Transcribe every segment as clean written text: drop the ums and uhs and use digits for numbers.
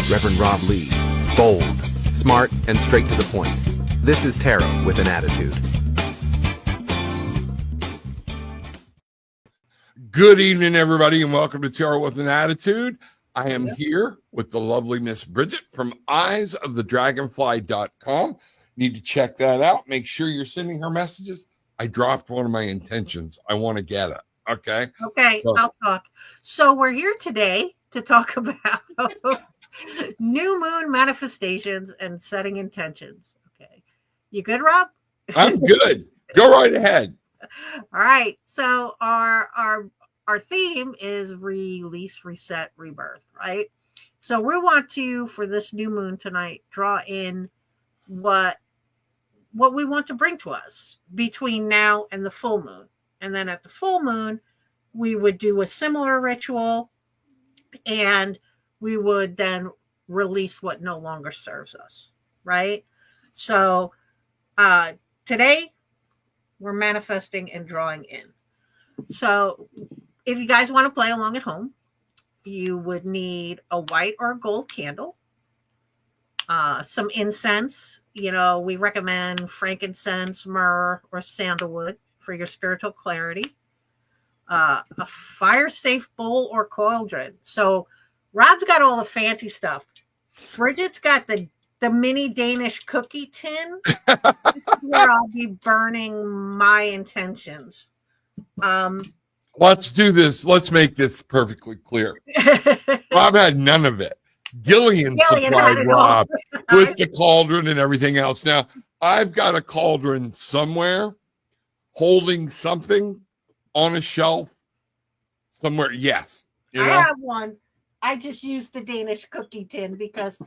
Reverend Rob Lee. Bold, smart, and straight to the point. This is Tarot with an Attitude. Good evening, everybody, and welcome to Tarot with an Attitude. I am here with the lovely Miss Brigitte from eyesofthedragonfly.com. Need to check that out. Make sure you're sending her messages. I dropped one of my intentions. I want to get it. Okay. Okay, so, I'll talk. So we're here today to talk about new moon manifestations and setting intentions. Okay. You good, Rob? I'm good. Go right ahead. All right. So our theme is release, reset, rebirth, right? So we want to, for this new moon tonight, draw in what we want to bring to us between now and the full moon. And then at the full moon, we would do a similar ritual and we would then release what no longer serves us, right? So today, we're manifesting and drawing in. So if you guys want to play along at home, you would need a white or a gold candle, some incense. You know, we recommend frankincense, myrrh, or sandalwood for your spiritual clarity. A fire-safe bowl or cauldron. So Rob's got all the fancy stuff. Bridget's got the mini Danish cookie tin. This is where I'll be burning my intentions. Let's do this. Let's make this perfectly clear. Rob had none of it. Gillian supplied Rob with the cauldron and everything else. Now, I've got a cauldron somewhere holding something on a shelf somewhere. Yes. I have one. I just used the Danish cookie tin because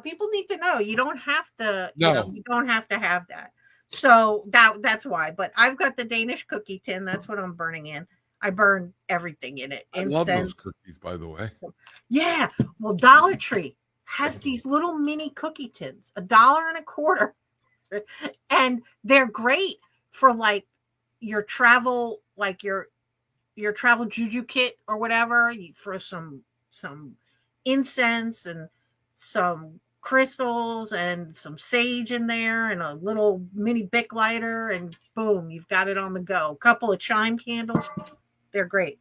people need to know you don't have to, you don't have to have that. So that's why. But I've got the Danish cookie tin. That's what I'm burning in. I burn everything in it. I love those cookies, by the way. Yeah. Well, Dollar Tree has these little mini cookie tins, $1.25. And they're great for like your travel, like your travel juju kit or whatever. You throw some incense and some crystals and some sage in there and a little mini Bic lighter, and boom, you've got it on the go. A couple of chime candles. They're great.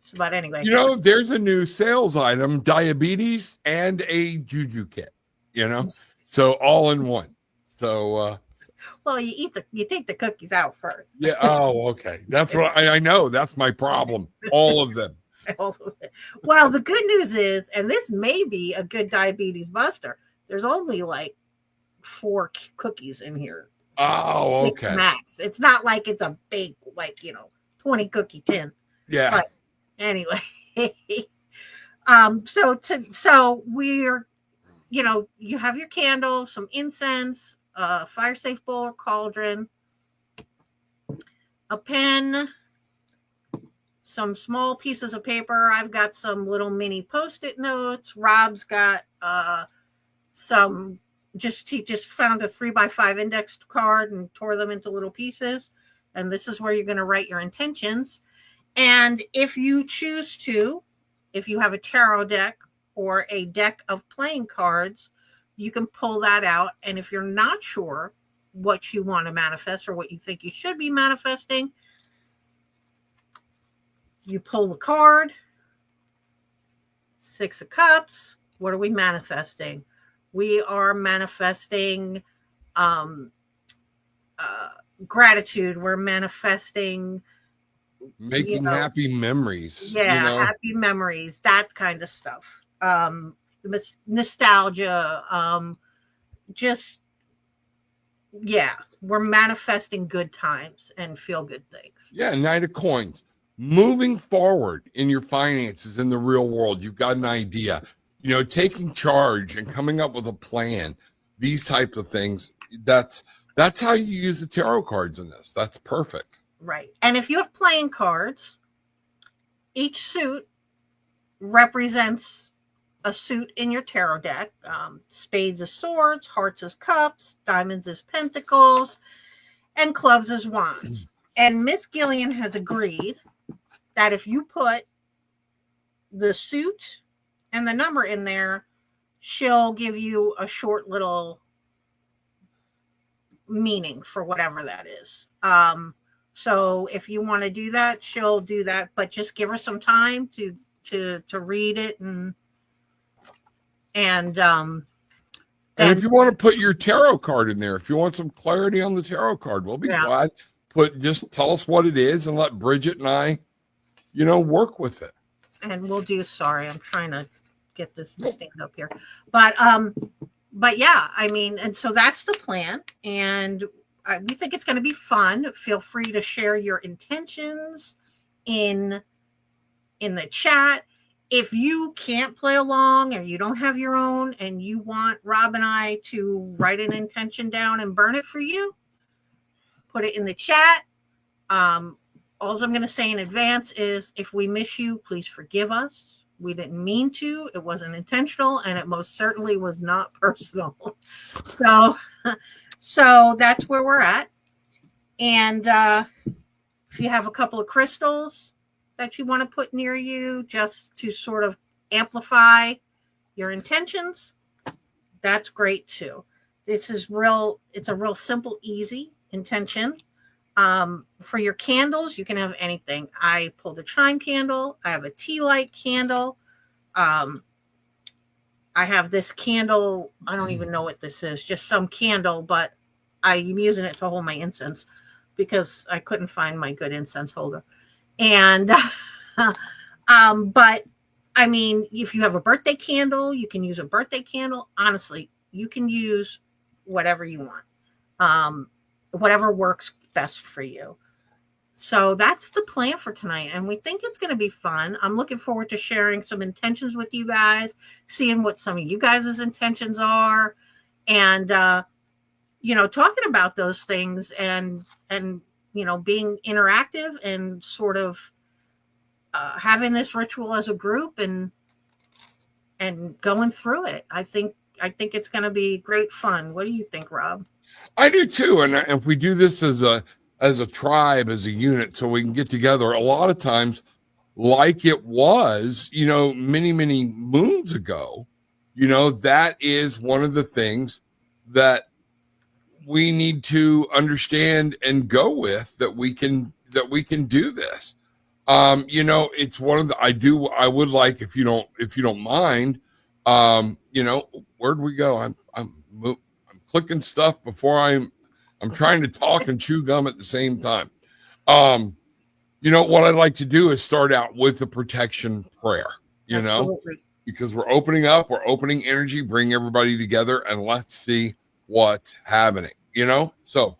So, but anyway. There's a new sales item, diabetes and a juju kit, so all in one. So, well, you take the cookies out first. Yeah. Oh, okay. That's what I know. That's my problem. All of them. Well, the good news is, and this may be a good diabetes buster, there's only like 4 cookies in here. Oh, okay. It's max. It's not like it's a big, 20 cookie tin. Yeah. But anyway, so we're, you have your candle, some incense, fire safe bowl or cauldron, a pen, some small pieces of paper. I've got some little mini Post-it notes. Rob's got he just found a 3x5 index card and tore them into little pieces. And this is where you're going to write your intentions. And if you choose to, if you have a tarot deck or a deck of playing cards, you can pull that out. And if you're not sure what you want to manifest or what you think you should be manifesting, you pull the card. 6 of Cups. What are we manifesting? We are manifesting gratitude. We're manifesting making happy mememories. Yeah, happy memories, that kind of stuff. Nostalgia. We're manifesting good times and feel good things. Yeah, Knight of Coins. Moving forward in your finances in the real world, you've got an idea. Taking charge and coming up with a plan. These types of things. That's how you use the tarot cards in this. That's perfect. Right. And if you have playing cards, each suit represents a suit in your tarot deck. Spades as swords, hearts as cups, diamonds as pentacles, and clubs as wands. And Miss Gillian has agreed that if you put the suit and the number in there, she'll give you a short little meaning for whatever that is. So if you want to do that, she'll do that, but just give her some time to read it and if you want to put your tarot card in there, if you want some clarity on the tarot card, we'll be glad. Just tell us what it is and let Bridget and I, work with it. And we'll do. Sorry, I'm trying to get this to stand up here, but yeah, I mean, and so that's the plan, and we think it's going to be fun. Feel free to share your intentions in the chat. If you can't play along or you don't have your own and you want Rob and I to write an intention down and burn it for you, put it in the chat. All I'm going to say in advance is if we miss you, please forgive us. We didn't mean to. It wasn't intentional, and it most certainly was not personal. So that's where we're at. And if you have a couple of crystals that you want to put near you just to sort of amplify your intentions, that's great too. It's a real simple, easy intention. For your candles, you can have anything. I pulled a chime candle. I have a tea light candle. I have this candle. I don't even know what this is, just some candle, but I'm using it to hold my incense because I couldn't find my good incense holder. And, but I mean, if you have a birthday candle, you can use a birthday candle. Honestly, you can use whatever you want, whatever works best for you. So that's the plan for tonight. And we think it's going to be fun. I'm looking forward to sharing some intentions with you guys, seeing what some of you guys' intentions are, and, talking about those things and, being interactive and sort of having this ritual as a group and going through it. I think it's going to be great fun. What do you think, Rob? I do too. And if we do this as a tribe, as a unit, so we can get together, a lot of times, like it was, many, many moons ago, that is one of the things that we need to understand and go with, that we can do this. It's one of the, I would like, if you don't mind, where'd we go? I'm clicking stuff before I'm trying to talk and chew gum at the same time. What I'd like to do is start out with a protection prayer, Absolutely. Because we're opening energy, bring everybody together, and let's see what's happening, So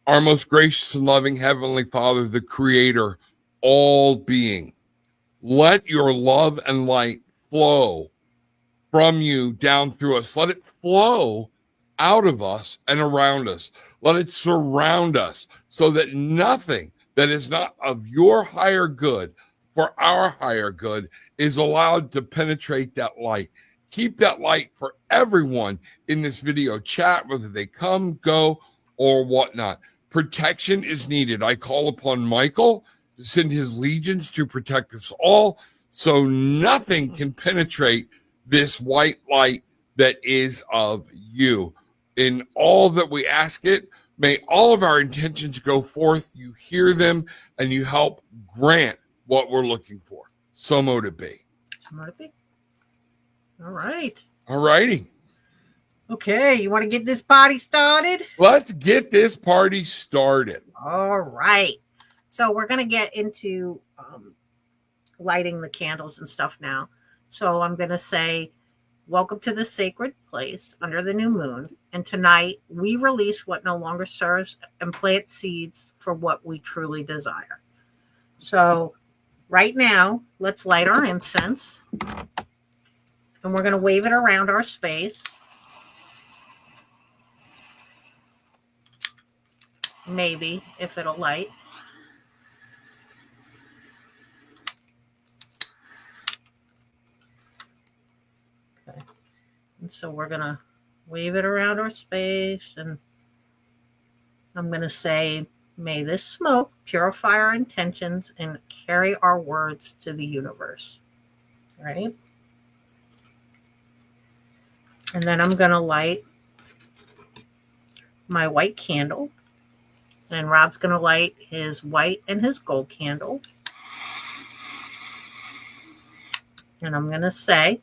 our most gracious and loving Heavenly Father, the Creator, all being, let your love and light flow from you down through us. Let it flow out of us and around us. Let it surround us so that nothing that is not of your higher good, for our higher good, is allowed to penetrate that light. Keep that light for everyone in this video chat, whether they come, go, or whatnot. Protection is needed. I call upon Michael to send his legions to protect us all, so nothing can penetrate this white light that is of you. In all that we ask it, may all of our intentions go forth. You hear them and you help grant what we're looking for. So mote it be. So mote it be. All right. All righty. Okay, you want to get this party started? Let's get this party started. All right. So we're going to get into lighting the candles and stuff now. So I'm going to say, welcome to the sacred place under the new moon. And tonight we release what no longer serves and plant seeds for what we truly desire. So right now, let's light our incense. And we're going to wave it around our space. Maybe, if it'll light. Okay. And so we're going to wave it around our space. And I'm going to say, may this smoke purify our intentions and carry our words to the universe. Ready? And then I'm going to light my white candle. And Rob's going to light his white and his gold candle. And I'm going to say,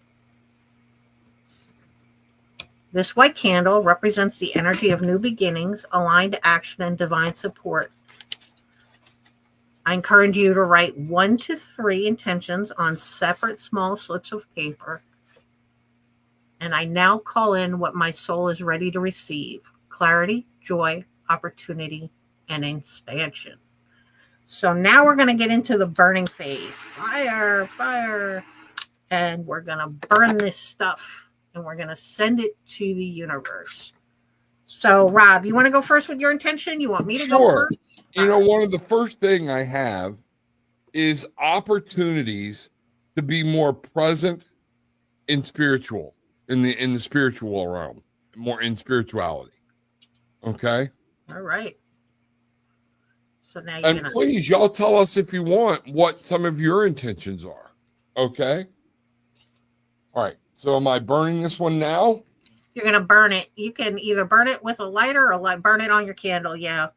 this white candle represents the energy of new beginnings, aligned action, and divine support. I encourage you to write 1 to 3 intentions on separate small slips of paper. And I now call in what my soul is ready to receive: clarity, joy, opportunity, and expansion. So now we're going to get into the burning phase. Fire, fire. And we're going to burn this stuff. And we're going to send it to the universe. So, Rob, you want to go first with your intention? You want me to go first? You know, one of the first thing I have is opportunities to be more present in spiritual, in the spiritual realm, more in spirituality. Okay? All right. So now you're and please, y'all tell us if you want what some of your intentions are. Okay? All right. So am I burning this one now? You're going to burn it. You can either burn it with a lighter or burn it on your candle. Yeah.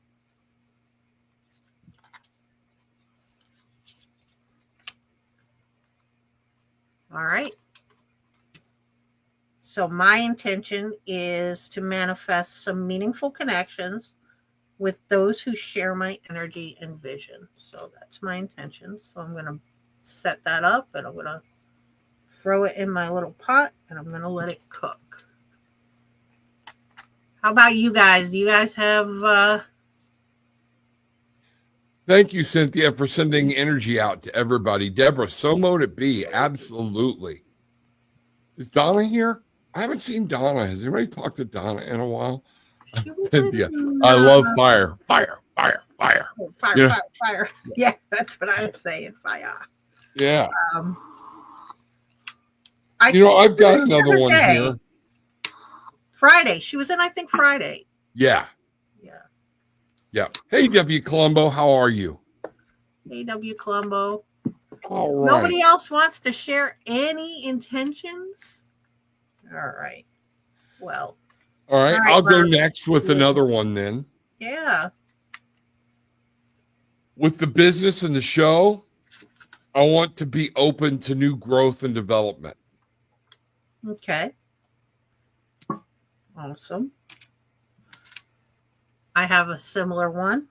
All right. So my intention is to manifest some meaningful connections with those who share my energy and vision. So that's my intention. So I'm going to set that up, and I'm going to throw it in my little pot, and I'm going to let it cook. How about you guys? Do you guys have... Thank you, Cynthia, for sending energy out to everybody. Deborah, so mote it be. Absolutely. Is Donna here? I haven't seen Donna. Has anybody talked to Donna in a while? Cynthia, I love fire. Fire, fire, fire. Oh, fire, you know? Fire, fire. Yeah, that's what I was saying. Fire. Yeah. I've got another one here. Friday. She was in, I think, Friday. Yeah. Yeah. Hey, W. Colombo, how are you? Hey, W. Colombo. All right. Nobody else wants to share any intentions? All right. Well. All right. I'll go next with another one then. Yeah. With the business and the show, I want to be open to new growth and development. Okay. Awesome. I have a similar one,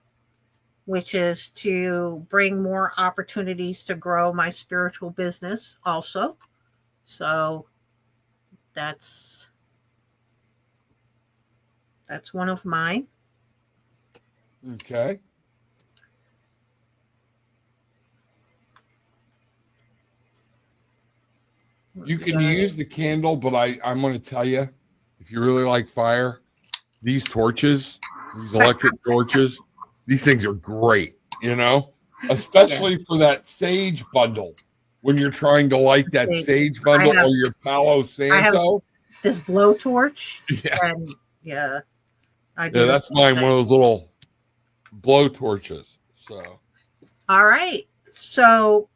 which is to bring more opportunities to grow my spiritual business also. So that's one of mine. Okay. You can use the candle, but I'm going to tell you, if you really like fire, these torches, these electric torches, these things are great, especially for that sage bundle when you're trying to light that sage bundle or your Palo Santo. This blowtorch. Yeah. And that's mine, one of those little blow torches. So. All right. So,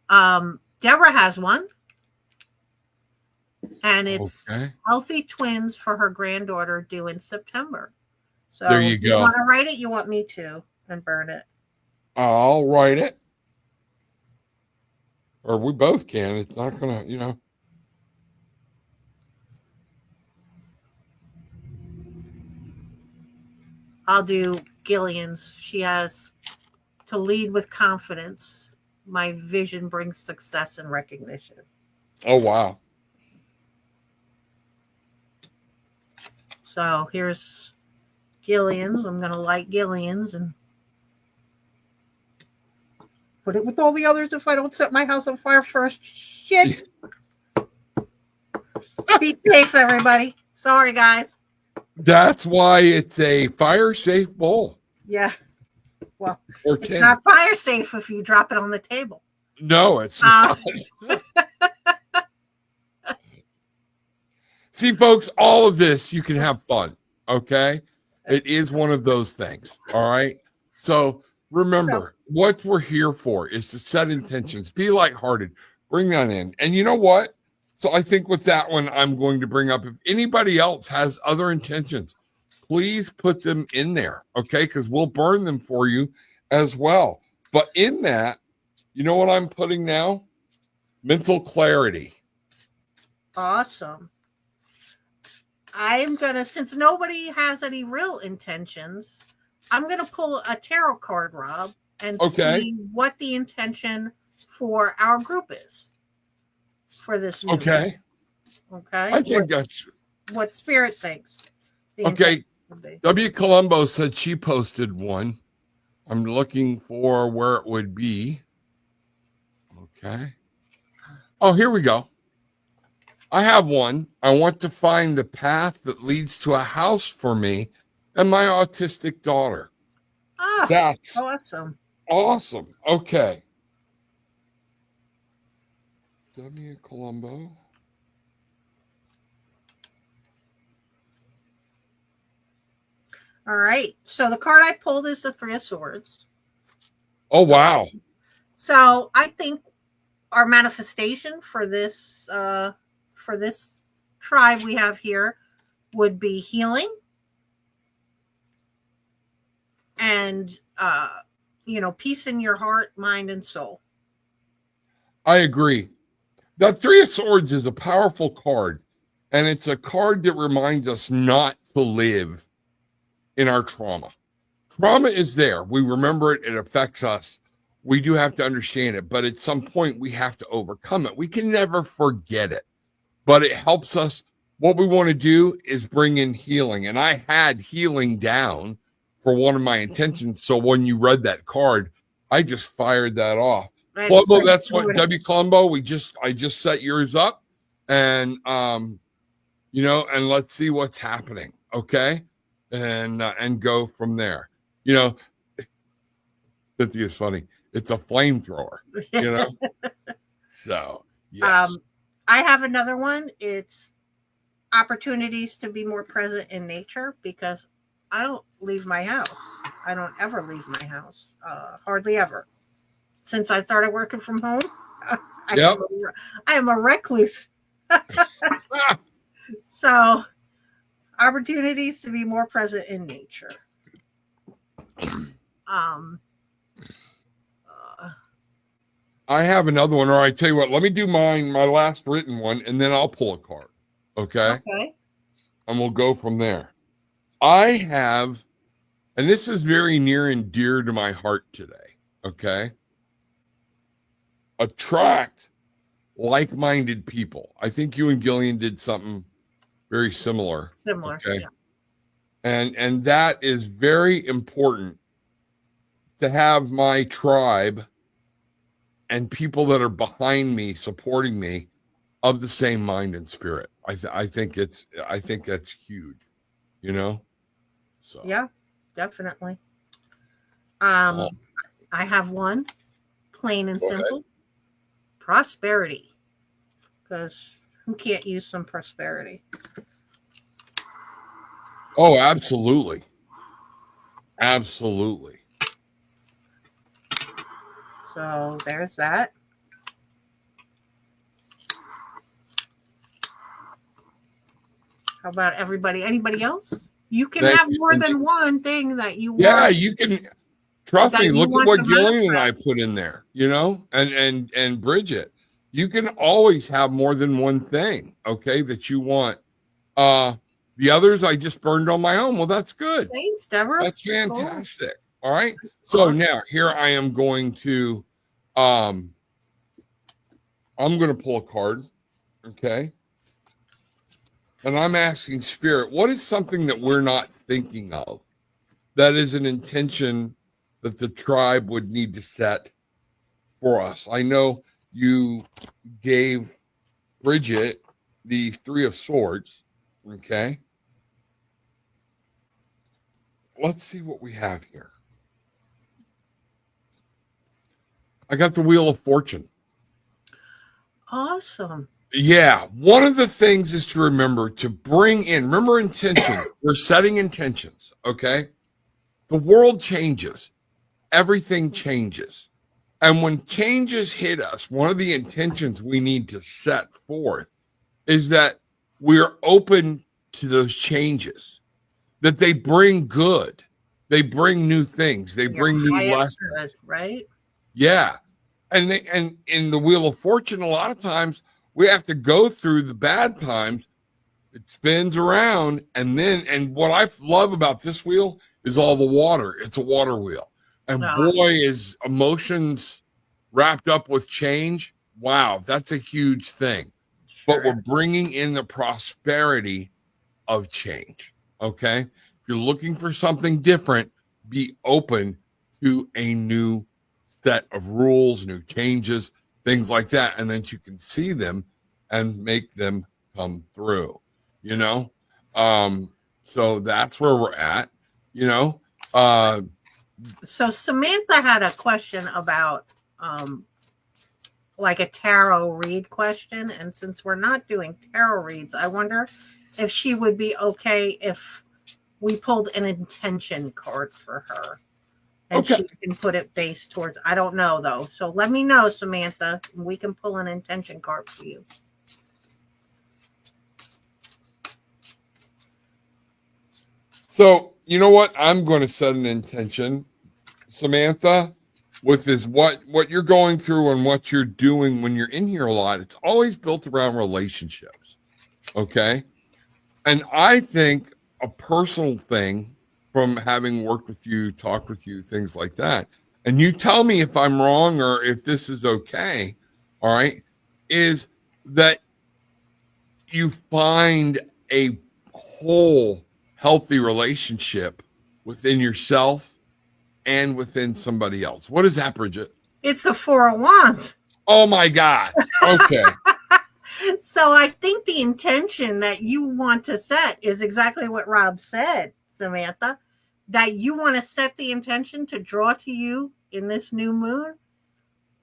Deborah has one, and it's healthy twins for her granddaughter due in September. So there you go. You want to write it? You want me to and burn it? I'll write it, or we both can. It's not gonna, I'll do Gillian's. She has to lead with confidence. My vision brings success and recognition. Oh, wow. So here's Gillian's. I'm going to light Gillian's and put it with all the others if I don't set my house on fire first. Shit. Be safe, everybody. Sorry, guys. That's why it's a fire-safe bowl. Yeah. Well, it's not fire safe if you drop it on the table. No, it's not. See, folks, all of this, you can have fun, okay? It is one of those things, all right? So remember, what we're here for is to set intentions, be lighthearted, bring that in. And you know what? So I think with that one, I'm going to bring up, if anybody else has other intentions, please put them in there, okay? Because we'll burn them for you as well. But in that, you know what I'm putting now? Mental clarity. Awesome. I'm going to, since nobody has any real intentions, I'm going to pull a tarot card, Rob, and see what the intention for our group is for this new Okay. month. Okay. I think that's what Spirit thinks. Okay. W. Colombo said she posted one. I'm looking for where it would be. Okay. Oh, here we go. I have one. I want to find the path that leads to a house for me and my autistic daughter. Ah, that's awesome. Awesome. Okay. W. Colombo. All right. So the card I pulled is the Three of Swords. Oh, wow. So I think our manifestation for this tribe we have here would be healing and peace in your heart, mind, and soul. I agree. The Three of Swords is a powerful card, and it's a card that reminds us not to live in our trauma. Trauma is there. We remember it. It affects us. We do have to understand it, but at some point we have to overcome it. We can never forget it, but it helps us. What we want to do is bring in healing. And I had healing down for one of my intentions. So when you read that card, I just fired that off. Colombo, that's what W. Colombo, I just set yours up, and and let's see what's happening. Okay. And go from there. Cynthia is funny. It's a flamethrower, So, yes. I have another one. It's opportunities to be more present in nature, because I don't leave my house. I don't ever leave my house. Hardly ever. Since I started working from home, I am a recluse. So, opportunities to be more present in nature. I have another one, or I tell you what, let me do my last written one, and then I'll pull a card. Okay. And we'll go from there. I have, and this is very near and dear to my heart today. Okay. Attract like-minded people. I think you and Gillian did something very similar. Okay. Yeah. And that is very important, to have my tribe and people that are behind me, supporting me, of the same mind and spirit. I think that's huge, So yeah, definitely. I have one, plain and simple. Prosperity, because who can't use some prosperity? Oh, absolutely. Absolutely. So there's that. How about everybody? Anybody else? You can have more than one thing that you want. Yeah, you can. Trust me. Look at what Gillian and I put in there, and Brigitte. You can always have more than one thing, okay, that you want. The others I just burned on my own. Well, that's good. Thanks, Deborah. That's fantastic. Cool. All right. So now here I am going to, I'm going to pull a card. Okay. And I'm asking Spirit, what is something that we're not thinking of that is an intention that the tribe would need to set for us? I know you gave Brigitte the Three of Swords. Okay. Let's see what we have here. I got the Wheel of Fortune. Awesome. Yeah. One of the things is to remember to bring in, remember intention. We're setting intentions. Okay. The world changes. Everything changes. And when changes hit us, one of the intentions we need to set forth is that we're open to those changes, that they bring good. They bring new things. They bring new lessons. Good, right? Yeah. And in the Wheel of Fortune, a lot of times we have to go through the bad times. It spins around. And what I love about this wheel is all the water. It's a water wheel. And boy, is emotions wrapped up with change. Wow, that's a huge thing. Sure. But we're bringing in the prosperity of change. Okay. If you're looking for something different, be open to a new set of rules, new changes, things like that. And then you can see them and make them come through, you know? So that's where we're at, you know? So Samantha had a question about, like a tarot read question. And since we're not doing tarot reads, I wonder if she would be okay if we pulled an intention card for her. And she can put it based towards, I don't know though. So let me know, Samantha. We can pull an intention card for you. So, you know what? I'm going to set an intention, Samantha, with this, what you're going through and what you're doing when you're in here a lot. It's always built around relationships. Okay. And I think a personal thing from having worked with you, talked with you, things like that, and you tell me if I'm wrong or if this is okay, all right, is that you find a whole healthy relationship within yourself and within somebody else. What is that, Brigitte? It's the Four of Wands. Oh my God. Okay. So I think the intention that you want to set is exactly what Rob said, Samantha, that you want to set the intention to draw to you in this new moon,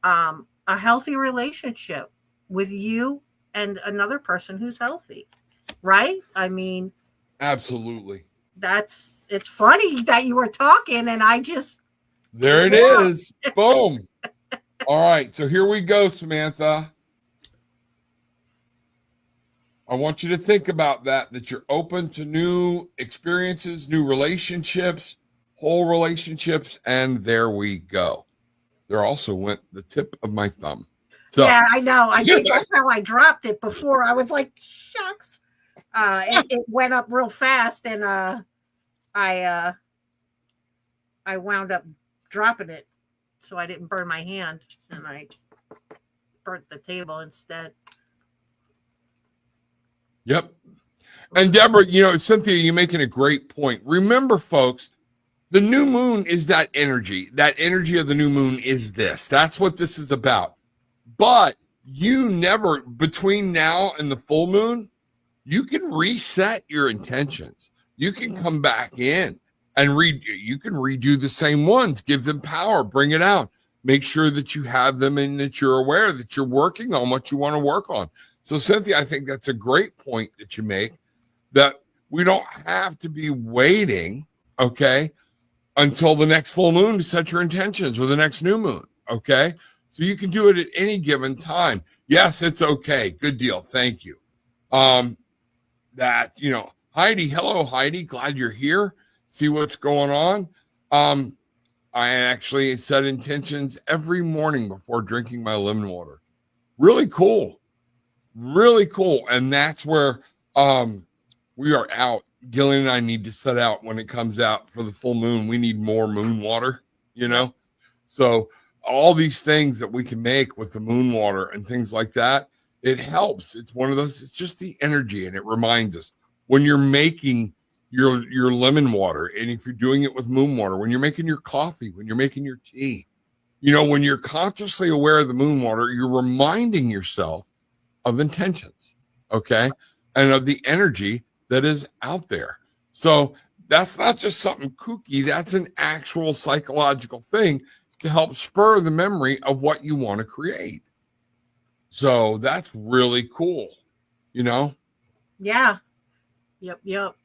a healthy relationship with you and another person who's healthy, right? I mean, absolutely. It's funny that you were talking and I just. There it is. Boom. All right. So here we go, Samantha. I want you to think about that you're open to new experiences, new relationships, whole relationships, and there we go. There also went the tip of my thumb. So, yeah, I know. I think that's how I dropped it before. I was like, shucks. It went up real fast, and I wound up dropping it, so I didn't burn my hand, and I burnt the table instead. Yep. And Deborah, you know, Cynthia, you're making a great point. Remember, folks, the new moon is that energy. That energy of the new moon is this. That's what this is about. But you never, between now and the full moon, you can reset your intentions. You can come back in and you can redo the same ones, give them power, bring it out. Make sure that you have them and that you're aware that you're working on what you want to work on. So, Cynthia, I think that's a great point that you make, that we don't have to be waiting, okay, until the next full moon to set your intentions or the next new moon, okay? So you can do it at any given time. Yes, it's okay. Good deal. Thank you. That, you know, Heidi, hello, Heidi. Glad you're here. See what's going on. I actually set intentions every morning before drinking my lemon water. Really cool. Really cool. And that's where we are out. Gillian and I need to set out when it comes out for the full moon. We need more moon water, you know? So all these things that we can make with the moon water and things like that, it helps. It's one of those, it's just the energy. And it reminds us when you're making your lemon water, and if you're doing it with moon water, when you're making your coffee, when you're making your tea, you know, when you're consciously aware of the moon water, you're reminding yourself of intentions, okay, and of the energy that is out there. So that's not just something kooky. That's an actual psychological thing to help spur the memory of what you want to create. So that's really cool, you know? Yeah. Yep.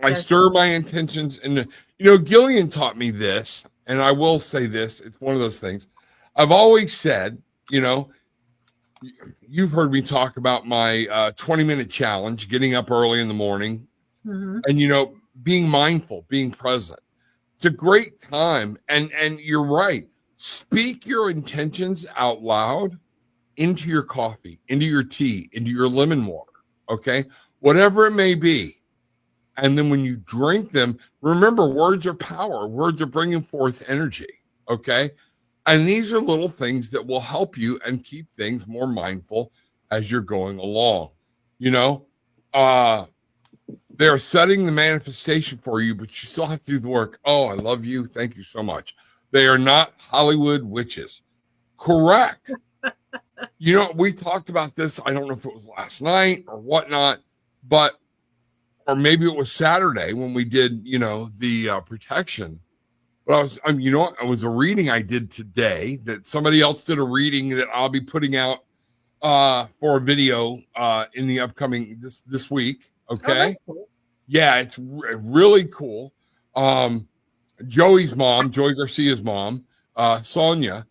I stir my intentions. And, you know, Gillian taught me this, and I will say this. It's one of those things. I've always said, you know, you've heard me talk about my 20-minute challenge, getting up early in the morning, and being mindful, being present. It's a great time, and you're right. Speak your intentions out loud into your coffee, into your tea, into your lemon water, okay? Whatever it may be. And then when you drink them, remember, words are power. Words are bringing forth energy, okay? And these are little things that will help you and keep things more mindful as you're going along. They're setting the manifestation for you, but you still have to do the work. Oh, I love you. Thank you so much. They are not Hollywood witches. Correct. We talked about this. I don't know if it was last night or whatnot, or maybe it was Saturday when we did, the protection. But it was a reading I did today that somebody else did a reading that I'll be putting out for a video in the upcoming this week. Okay. Oh, cool. Yeah, it's really cool. Joey's mom, Joey Garcia's mom, Sonia,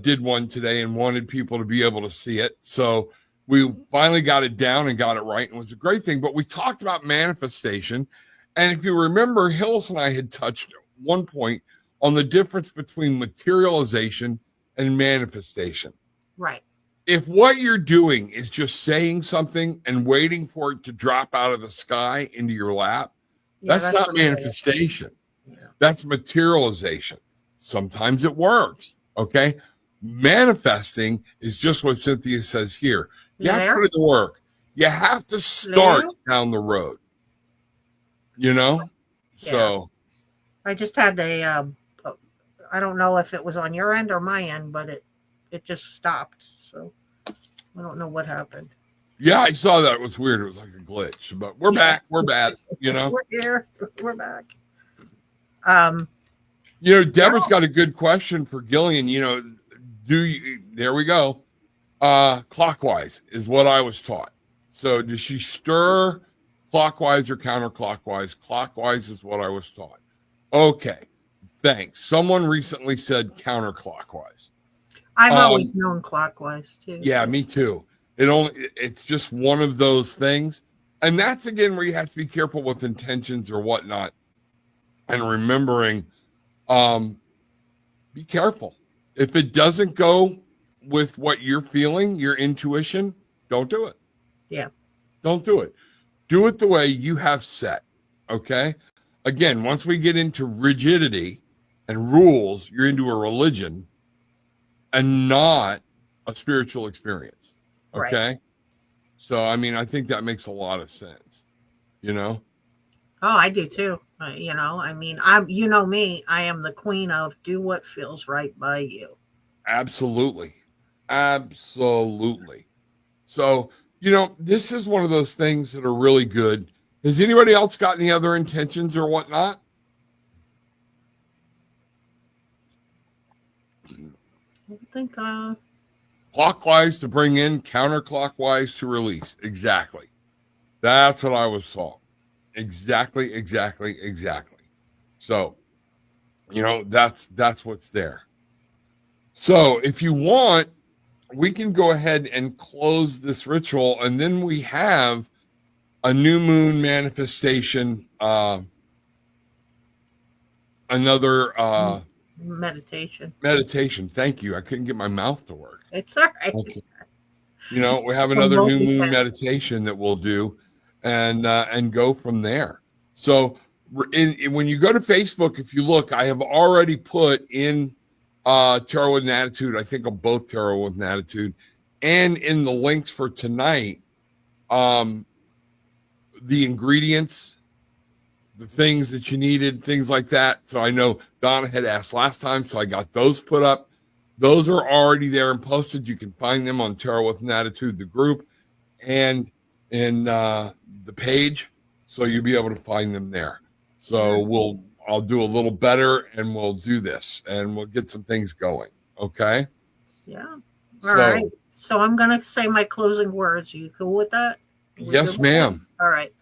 did one today and wanted people to be able to see it. So we finally got it down and got it right. And it was a great thing. But we talked about manifestation. And if you remember, Hills and I had touched at one point on the difference between materialization and manifestation. Right. If what you're doing is just saying something and waiting for it to drop out of the sky into your lap, that's not manifestation. Yeah. That's materialization. Sometimes it works. Okay. Manifesting is just what Cynthia says here. You have to put in the work. You have to start down the road. Yeah. So I just had I don't know if it was on your end or my end, but it just stopped. So I don't know what happened. Yeah, I saw that. It was weird. It was like a glitch, but we're back. We're bad. We're here. We're back. Deborah's got a good question for Gillian. There we go. Clockwise is what I was taught. So does she stir clockwise or counterclockwise? Clockwise is what I was taught. Okay. Thanks. Someone recently said counterclockwise. I've always known clockwise too. Yeah, me too. It's just one of those things. And that's again where you have to be careful with intentions or whatnot. And remembering, be careful. If it doesn't go with what you're feeling, your intuition, don't do it. Yeah. Don't do it. Do it the way you have set. Okay. Again, once we get into rigidity and rules, you're into a religion and not a spiritual experience. Okay. Right. So, I think that makes a lot of sense, Oh, I do too. I'm, me, I am the queen of do what feels right by you. Absolutely. Absolutely. So, this is one of those things that are really good. Has anybody else got any other intentions or whatnot? I think clockwise to bring in, counterclockwise to release. Exactly. That's what I was taught. Exactly. So, that's what's there. So if you want, we can go ahead and close this ritual, and then we have a new moon manifestation, another meditation. Thank you. I couldn't get my mouth to work. It's all right. Okay. We have another new moon meditation that we'll do and go from there. So when you go to Facebook, if you look, I have already put in Tarot with an Attitude, I think on both Tarot with an Attitude, and in the links for tonight, the ingredients, the things that you needed, things like that. So I know Donna had asked last time, so I got those put up. Those are already there and posted. You can find them on Tarot with an Attitude, the group, and in the page. So you'll be able to find them there. So I'll do a little better and we'll do this and we'll get some things going. Okay. Yeah. All right. So I'm going to say my closing words. Are you cool with that? Yes, ma'am. All right.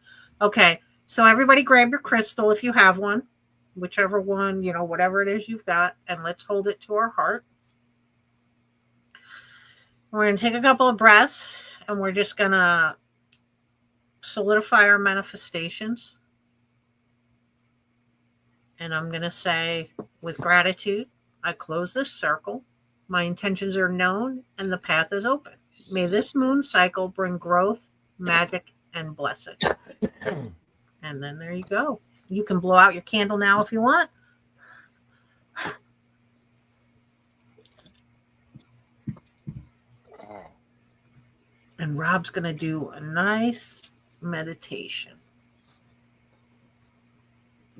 Okay. So everybody grab your crystal if you have one, whichever one, whatever it is you've got, and let's hold it to our heart. We're going to take a couple of breaths and we're just going to solidify our manifestations. And I'm going to say, with gratitude, I close this circle. My intentions are known and the path is open. May this moon cycle bring growth, magic, and blessing. And then there you go. You can blow out your candle now if you want. And Rob's going to do a nice meditation.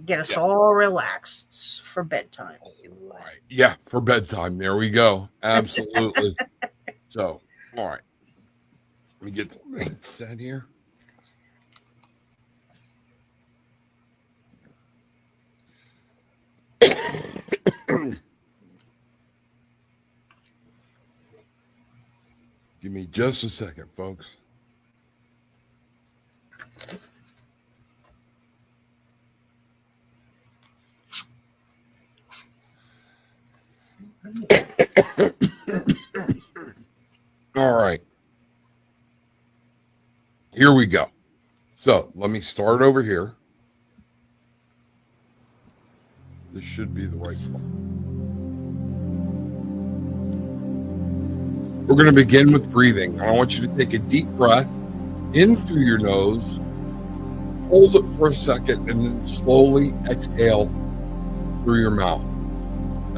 Get us all relaxed for bedtime. All right. Yeah, for bedtime. There we go. Absolutely. So, all right. Let me get the right set here. Give me just a second, folks. All right. Here we go. So let me start over here. This should be the right one. We're going to begin with breathing. I want you to take a deep breath in through your nose, hold it for a second, and then slowly exhale through your mouth.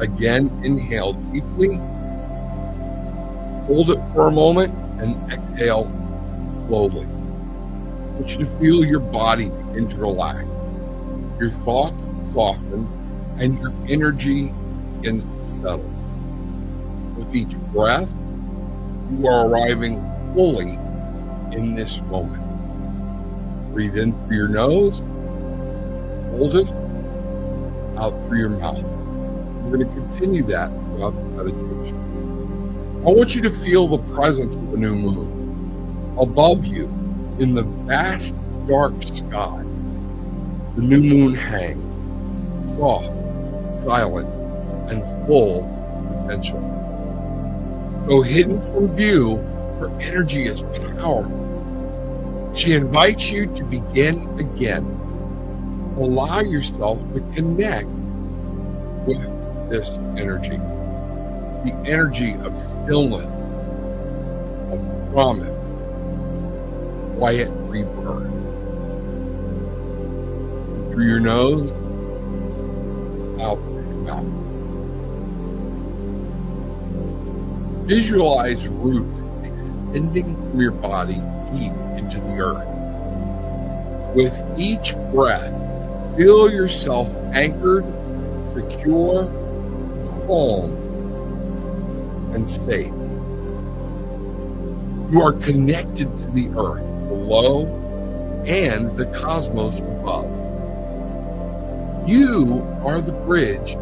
Again, inhale deeply, hold it for a moment, and exhale slowly. I want you to feel your body begin to relax. Your thoughts soften, and your energy begins to settle. With each breath, you are arriving fully in this moment. Breathe in through your nose, hold it, out through your mouth. We're going to continue that throughout the meditation. I want you to feel the presence of the new moon. Above you, in the vast dark sky, the new moon hangs, soft, silent, and full of potential. Though hidden from view, her energy is powerful. She invites you to begin again. Allow yourself to connect with this energy. The energy of stillness, of promise, quiet rebirth. Through your nose, out through your mouth. Visualize roots extending through your body deep into the earth. With each breath, feel yourself anchored, secure, calm, and safe. You are connected to the earth below and the cosmos above. You are the bridge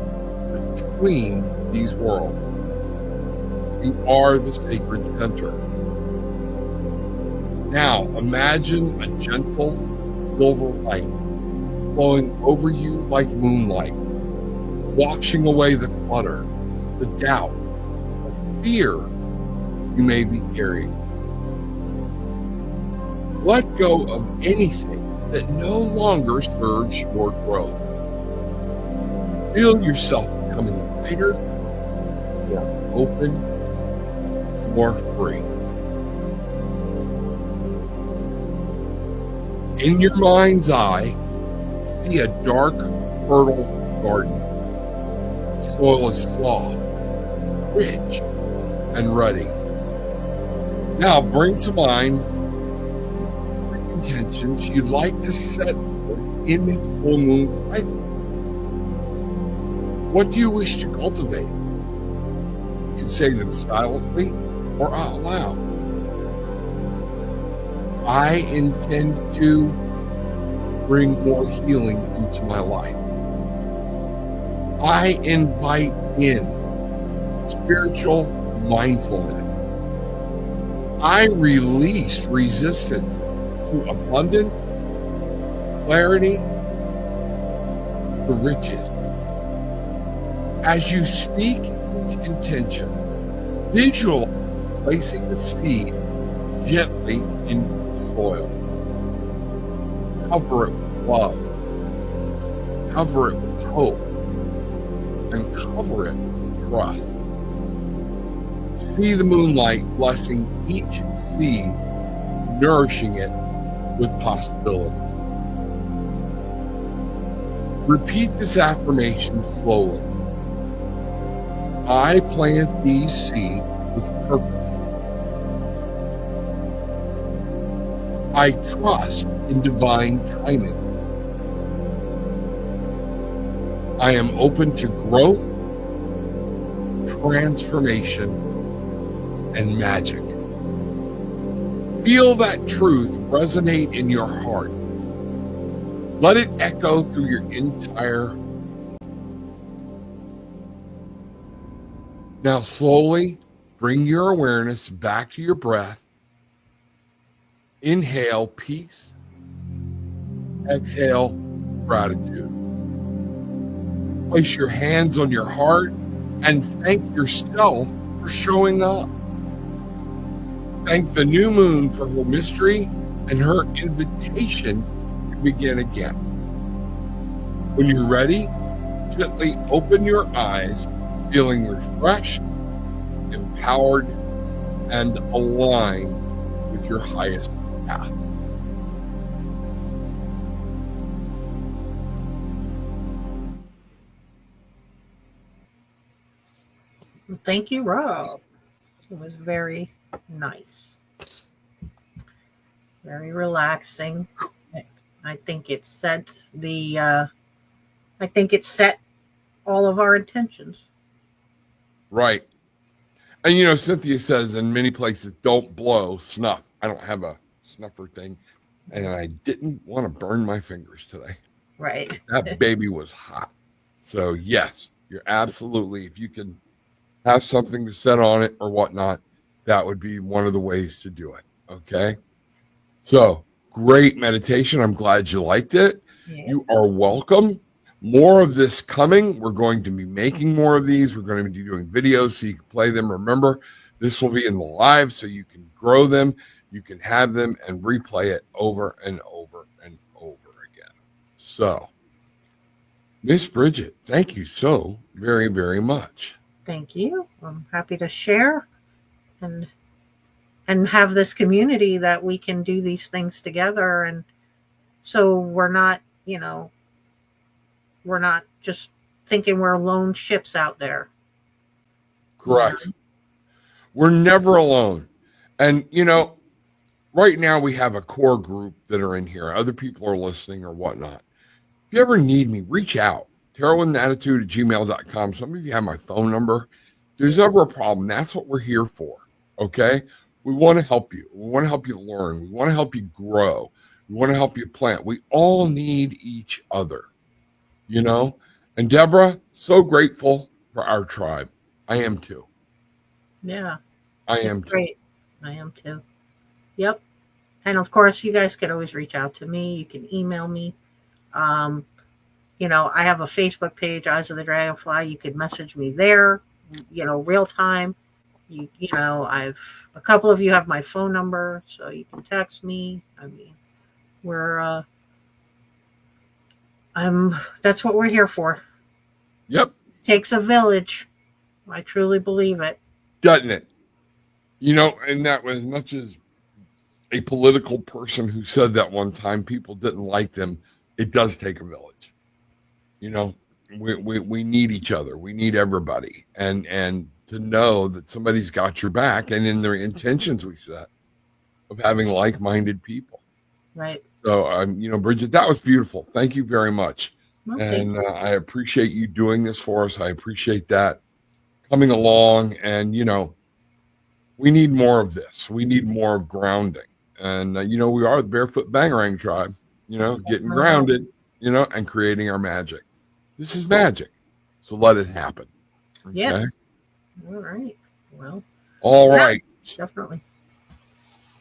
between these worlds. You are the sacred center. Now imagine a gentle silver light flowing over you like moonlight, washing away the clutter, the doubt, the fear you may be carrying. Let go of anything that no longer serves your growth. Feel yourself becoming lighter, more open, more free. In your mind's eye, see a dark, fertile garden. The soil is soft, rich, and ready. Now bring to mind intentions you'd like to set in this full moon cycle. What do you wish to cultivate? You can say them silently or out loud. I intend to bring more healing into my life. I invite in spiritual mindfulness. I release resistance to abundance, clarity, to riches. As you speak each intention, visualize placing the seed gently into the soil. Cover it with love. Cover it with hope. And cover it with trust. See the moonlight blessing each seed, nourishing it with possibility. Repeat this affirmation slowly. I plant these seeds with purpose. I trust in divine timing. I am open to growth, transformation, and magic. Feel that truth resonate in your heart. Let it echo through your entire. Now slowly bring your awareness back to your breath. Inhale peace. Exhale gratitude. Place your hands on your heart and thank yourself for showing up. Thank the new moon for her mystery and her invitation to begin again. When you're ready, gently open your eyes, feeling refreshed, empowered, and aligned with your highest path. Thank you, Rob. It was very nice. Very relaxing. I think it set all of our intentions. Right. And Cynthia says in many places, don't blow snuff. I don't have a snuffer thing. And I didn't want to burn my fingers today. Right. That baby was hot. So yes, you're absolutely, if you can have something to set on it or whatnot, that would be one of the ways to do it. Okay. So great meditation. I'm glad you liked it. Yeah. You are welcome. More of this coming. We're going to be making more of these. We're going to be doing videos so you can play them. Remember, this will be in the live so you can grow them. You can have them and replay it over and over and over again. So, Miss Brigitte, thank you so very, very much. Thank you. I'm happy to share and have this community that we can do these things together. And so we're not just thinking we're lone ships out there. Correct. We're never alone. And, right now we have a core group that are in here. Other people are listening or whatnot. If you ever need me, reach out. tarotwithanatitude@gmail.com. Some of you have my phone number. If there's ever a problem, that's what we're here for. Okay? We want to help you. We want to help you learn. We want to help you grow. We want to help you plant. We all need each other. And Deborah, so grateful for our tribe. I am too. Yeah. I am too. Great. I am too. Yep. And of course, you guys could always reach out to me. You can email me. I have a Facebook page, Eyes of the Dragonfly. You could message me there, real time. A couple of you have my phone number, so you can text me. I mean, that's what we're here for. Yep. Takes a village. I truly believe it. Doesn't it? And that was as much as a political person who said that one time, people didn't like them. It does take a village. We need each other. We need everybody. And to know that somebody's got your back and in their intentions we set of having like-minded people. Right. So, Brigitte, that was beautiful. Thank you very much. Okay. And I appreciate you doing this for us. I appreciate that coming along. And, we need more of this. We need more of grounding. And, we are the Barefoot Bangarang tribe, getting grounded, and creating our magic. This is magic. So let it happen. Okay? Yes. All right. Well. All right. Definitely.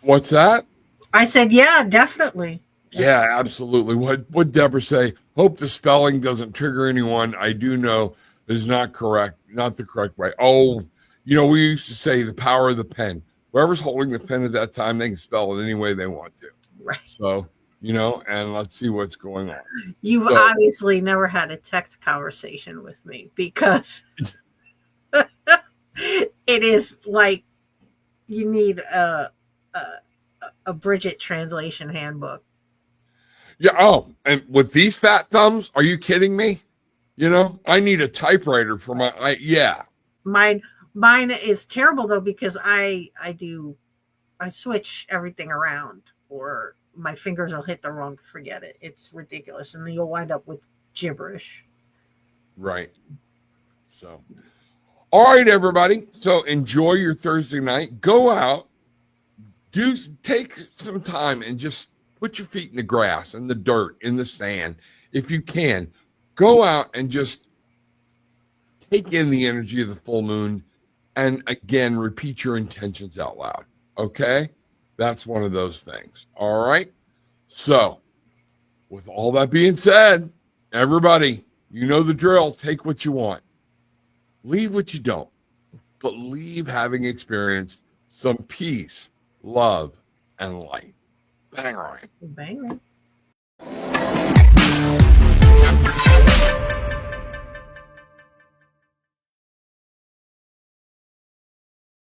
What's that? I said, yeah, definitely. Yeah, absolutely. What Deborah say? Hope the spelling doesn't trigger anyone. I do know is not correct, not the correct way. Oh, we used to say the power of the pen. whoever's holding the pen at that time, they can spell it any way they want to. Right. So, and let's see what's going on. You've obviously never had a text conversation with me, because it is like you need a Brigitte translation handbook. Yeah. Oh, and with these fat thumbs, are you kidding me? I need a typewriter for Mine is terrible though, because I switch everything around, or my fingers will hit the wrong. Forget it. It's ridiculous, and then you'll wind up with gibberish. Right. So, all right, everybody. So enjoy your Thursday night. Go out. Take some time and just put your feet in the grass, in the dirt, in the sand. If you can, go out and just take in the energy of the full moon, and again, repeat your intentions out loud. Okay? That's one of those things. All right? So, with all that being said, everybody, you know the drill. Take what you want. Leave what you don't. But leave having experienced some peace, love, and light. Bang, right. Bang.